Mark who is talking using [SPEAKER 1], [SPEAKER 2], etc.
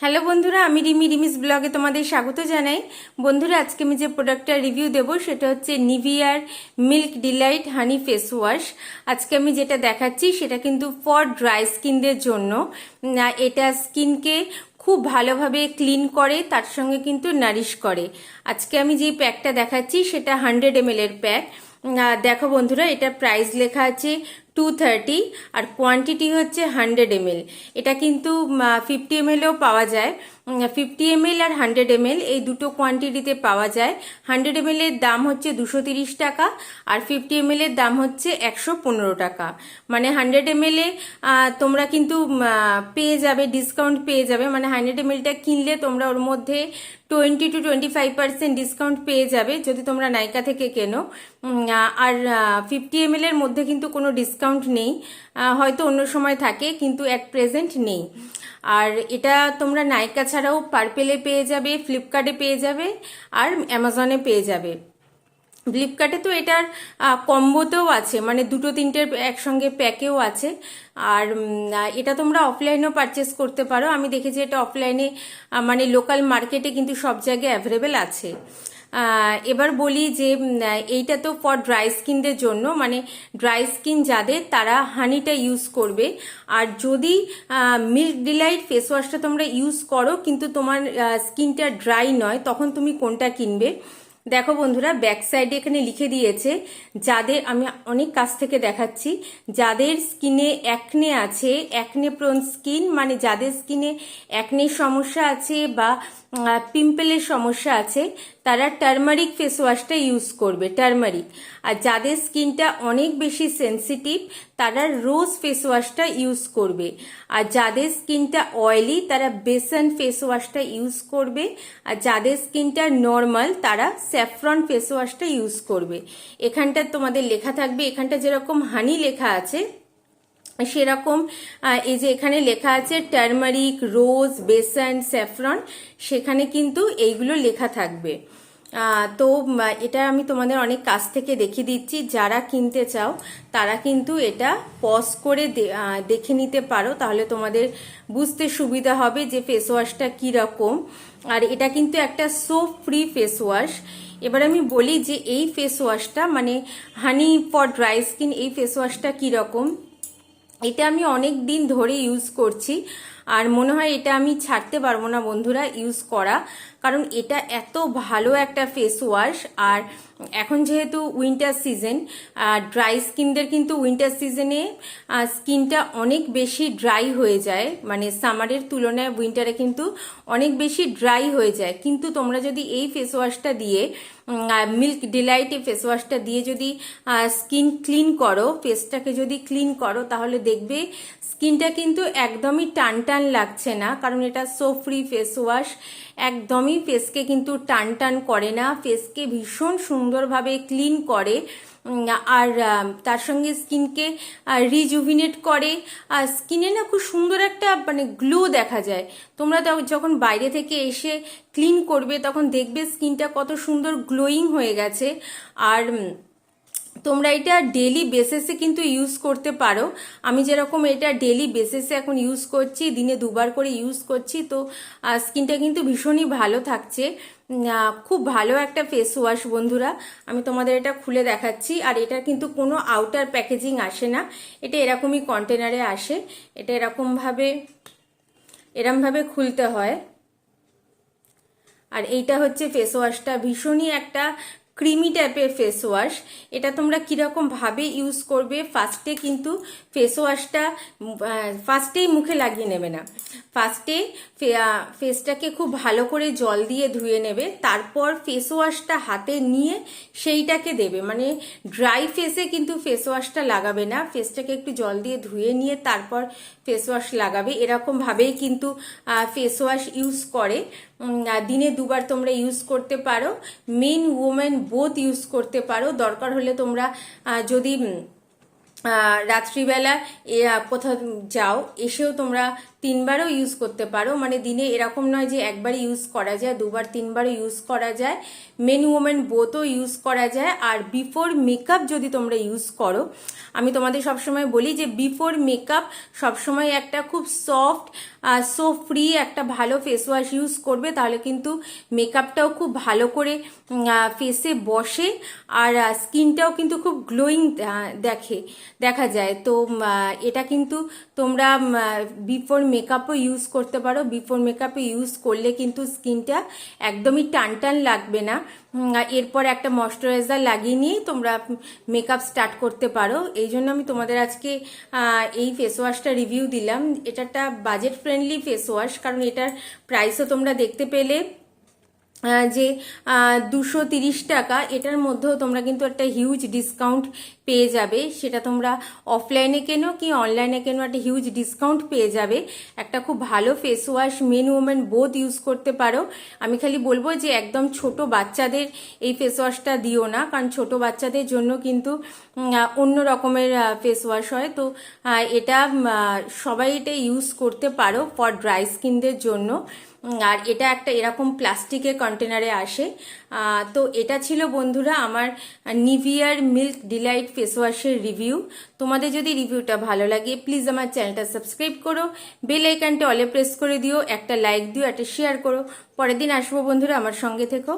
[SPEAKER 1] Hello বন্ধুরা, আমি রিমিস ব্লগে তোমাদের স্বাগত জানাই। বন্ধুরা, আজকে আমি যে প্রোডাক্টটা রিভিউ দেবো সেটা হচ্ছে নিভিয়ার milk delight honey face wash. আজকে আমি যেটা দেখাচ্ছি সেটা কিন্তু ফর ড্রাই স্কিনদের জন্য। এটা স্কিনকে খুব ভালোভাবে ক্লিন করে, তার সঙ্গে কিন্তু নারিশ করে। আজকে আমি যে প্যাকটা দেখাচ্ছি সেটা 100 ml এর প্যাক। দেখো বন্ধুরা, এটা প্রাইস লেখা আছে 230 আর কোয়ান্টিটি হচ্ছে 100 ml। এটা কিন্তু 50 mlও পাওয়া যায়। 50 ml আর 100 ml এই দুটো কোয়ান্টিটিতে পাওয়া যায়। 100 ml এর দাম হচ্ছে 230 টাকা আর 50 ml এর দাম হচ্ছে 115 টাকা। মানে 100 ml এ তোমরা কিন্তু পেয়ে যাবে, ডিসকাউন্ট পেয়ে যাবে। মানে 100 mlটা কিনলে তোমরা ওর মধ্যে 20 to 25% ডিসকাউন্ট পেয়ে যাবে যদি তোমরা নাইকা থেকে কেনো। আর 50 ml এর মধ্যে কিন্তু কোনো ডিসকাউন্ট নেই, হয়তো অন্য সময় থাকে কিন্তু অ্যাট প্রেজেন্ট নেই। আর এটা তোমরা নাইকা ছাড়াও পার্পেলে পেয়ে যাবে, ফ্লিপকার্টে পেয়ে যাবে আর অ্যামাজনে পেয়ে যাবে। ফ্লিপকার্টে তো এটার কম্বোতেও আছে, মানে দুটো তিনটের একসঙ্গে প্যাকেও আছে। আর এটা তোমরা অফলাইনেও পারচেস করতে পারো। আমি দেখেছি এটা অফলাইনে মানে লোকাল মার্কেটে কিন্তু সব জায়গায় অ্যাভেলেবেল আছে। এবার বলি যে এইটা তো ফর ড্রাই স্কিনদের জন্য, মানে ড্রাই স্কিন যাদের তারা হানিটা ইউজ করবে। আর যদি মিল্ক ডিলাইট ফেস ওয়াশটা তোমরা ইউজ করো কিন্তু তোমার স্কিনটা ড্রাই নয়, তখন তুমি কোনটা কিনবে? দেখো বন্ধুরা, ব্যাক সাইডে এখানে লিখে দিয়েছে যাদের, আমি অনেক কাছ থেকে দেখাচ্ছি, যাদের স্কিনে অ্যাকনে আছে, অ্যাকনে প্রোন স্কিন, মানে যাদের স্কিনে অ্যাকনের সমস্যা আছে বা পিম্পলের সমস্যা আছে, তারা টার্মারিক ফেস ওয়াশটা ইউজ করবে, টার্মারিক। আর যাদের স্কিনটা অনেক বেশি সেন্সিটিভ তারা রোজ ফেস ওয়াশটা ইউজ করবে। আর যাদের স্কিনটা অয়েলি তারা বেসন ফেস ওয়াশটা ইউজ করবে। আর যাদের স্কিনটা নর্মাল তারা স্যাফরন ফেস ওয়াশটা ইউজ করবে। এখানটা তোমাদের লেখা থাকবে, এখানটা যেরকম হানি লেখা আছে সেরকম এই যে এখানে লেখা আছে টার্মারিক, রোজ, বেসন, স্যাফরন, সেখানে কিন্তু এইগুলো লেখা থাকবে। তো এটা আমি তোমাদের অনেক কাছ থেকে দেখিয়ে দিচ্ছি। যারা কিনতে চাও তারা কিন্তু এটা পজ করে দেখে নিতে পারো, তাহলে তোমাদের বুঝতে সুবিধা হবে যে ফেস ওয়াশটা কীরকম। আর এটা কিন্তু একটা সোপ ফ্রি ফেস ওয়াশ। এবার আমি বলি যে এই ফেস ওয়াশটা, মানে হানি ফর ড্রাই স্কিন, এই ফেস ওয়াশটা কীরকম। এটা আমি অনেক দিন ধরে ইউজ করছি আর মনে হয় এটা আমি ছাড়তে পারবো না বন্ধুরা ইউজ করা, কারণ এটা এত ভালো একটা ফেস ওয়াশ। আর এখন যেহেতু উইন্টার সিজন, ড্রাই স্কিনদের কিন্তু উইন্টার সিজনে স্কিনটা অনেক বেশি ড্রাই হয়ে যায়, মানে সামারের তুলনায় উইন্টারে কিন্তু অনেক বেশি ড্রাই হয়ে যায়। কিন্তু তোমরা যদি এই ফেস ওয়াশটা দিয়ে, মিল্ক ডিলাইট ফেস ওয়াশটা দিয়ে যদি স্কিন ক্লিন করো, ফেসটাকে যদি ক্লিন করো, তাহলে দেখবে স্কিনটা কিন্তু একদমই টান টান লাগছে না, কারণ এটা সোপ ফ্রি ফেস ওয়াশ। একদমই ফেসকে কিন্তু টান টান করে না, ফেসকে ভীষণ সুন্দরভাবে ক্লিন করে। আর তার সঙ্গে স্কিনকে রিজুভিনেট করে। আর স্কিনে না খুব সুন্দর একটা মানে গ্লো দেখা যায়। তোমরা যখন বাইরে থেকে এসে ক্লিন করবে তখন দেখবে স্কিনটা কত সুন্দর গ্লোয়িং হয়ে গেছে। আর তোমরা এটা ডেলি বেসিসে কিন্তু ইউজ করতে পারো। আমি যেরকম এটা ডেলি বেসিসে এখন ইউজ করছি, দিনে দুবার করে ইউজ করছি, তো স্কিনটা কিন্তু ভীষণই ভালো থাকছে। খুব ভালো একটা ফেস ওয়াশ বন্ধুরা। আমি তোমাদের এটা খুলে দেখাচ্ছি। আর এটা কিন্তু কোনো আউটার প্যাকেজিং আসে না, এটা এরকমই কন্টেনারে আসে। এটা এরমভাবে খুলতে হয়। আর এইটা হচ্ছে ফেস ওয়াশটা, ভীষণই একটা ক্রিমি টাইপের ফেস ওয়াশ। এটা তোমরা কীরকম ভাবে ইউজ করবে, ফার্স্টে কিন্তু ফেস ওয়াশটা ফার্স্টেই মুখে লাগিয়ে নেবে না। ফার্স্টে ফেসটাকে খুব ভালো করে জল দিয়ে ধুয়ে নেবে, তারপর ফেস ওয়াশটা হাতে নিয়ে সেইটাকে দেবে। মানে ড্রাই ফেসে কিন্তু ফেস ওয়াশটা লাগাবে না, ফেসটাকে একটু জল দিয়ে ধুয়ে নিয়ে তারপর ফেস ওয়াশ লাগাবে। এরকম ভাবেই কিন্তু ফেস ওয়াশ ইউজ করে। দিনে দুবার তোমরা ইউজ করতে পারো, মেন ওমেন বোথ ইউজ করতে পারো। দরকার হলে তোমরা যদি রাত্রিবেলা কোথাও যাও, এসেও তোমরা 3বারও ইউজ করতে পারো, মানে দিনে এরকম নয় যে একবারই ইউজ করা যায়, 2বার 3বারও ইউজ করা যায়, মেন ওমেন বোথও ইউজ করা যায়। আর বিফোর মেকআপ যদি তোমরা ইউজ করো, আমি তোমাদের সবসময় বলি যে বিফোর মেকআপ সবসময় একটা খুব সফট সো ফ্রি একটা ভালো ফেস ওয়াশ ইউজ করবে, তাহলে কিন্তু মেকআপটাও খুব ভালো করে ফেসে বসে আর স্কিনটাও কিন্তু খুব গ্লোয়িং দেখা যায়। তো এটা কিন্তু তোমরা বিফোর মেকআপও ইউজ করতে পারো। বিফোর মেকআপে ইউজ করলে কিন্তু স্কিনটা একদমই টান টান লাগবে না। এরপর একটা ময়শ্চারাইজার লাগিয়ে নিয়ে তোমরা মেকআপ স্টার্ট করতে পারো। এই জন্য আমি তোমাদের আজকে এই ফেস ওয়াশটা রিভিউ দিলাম। এটা একটা বাজেট ফ্রেন্ডলি ফেস ওয়াশ, কারণ এটার প্রাইসও তোমরা দেখতে পেলে যে 230 টাকা। এটার মধ্যেও তোমরা কিন্তু একটা হিউজ ডিসকাউন্ট পেয়ে যাবে, সেটা তোমরা অফলাইনে কেনো কি অনলাইনে কেনো একটা হিউজ ডিসকাউন্ট পেয়ে যাবে। একটা খুব ভালো face wash, main women both use করতে পারো। আমি খালি বলবো যে একদম ছোট বাচ্চাদের এই ফেস ওয়াশটা দিও না, কারণ ছোট বাচ্চাদের জন্য কিন্তু অন্য রকমের ফেস ওয়াশ হয়। তো এটা সবাই এটা ইউজ করতে পারো ফর ড্রাই স্কিনদের জন্য। আর এটা একটা এরকম প্লাস্টিকের কন্টেনারে আসে। তো এটা ছিল বন্ধুরা আমার নিভিয়ার মিল্ক ডিলাইট ফেস ওয়াশের রিভিউ। তোমাদের যদি রিভিউটা ভালো লাগে প্লিজ আমার চ্যানেলটা সাবস্ক্রাইব করো, বেল আইকনটা অলে প্রেস করে দিও, একটা লাইক দিও, একটা শেয়ার করো। পরের দিন আসবো বন্ধুরা, আমার সঙ্গে থেকো।